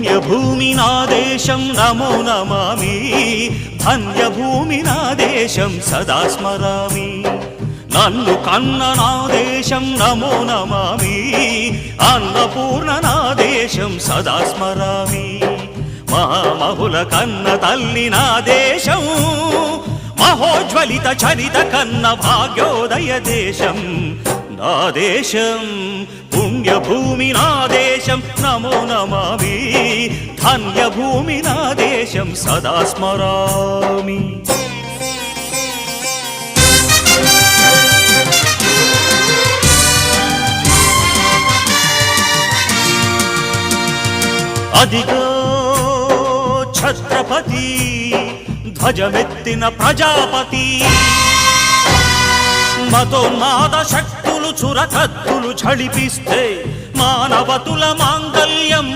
పుణ్యభూమి నా దేశం నమో నమామి, ధన్యభూమి నా దేశం సదా స్మరామి. నన్ను కన్న నా దేశం నమో నమామి, అన్నపూర్ణ నా దేశం సదా స్మరామి. మహామహుల కన్న తల్లి నా దేశం, మహోజ్వలిత చరిత కన్న భాగ్యోదయ దేశం నా దేశం. పుణ్యభూమి నా దేశం నమో నమామి, ధన్యభూమి నా దేశం సదా స్మరామి. అదిగో ఛత్రపతి ధ్వజమెత్తిన ప్రజాపతి, మతోన్మాద శక్తులు చురకత్తులు ఝళిపిస్తే మానవతుల మాంగల్యం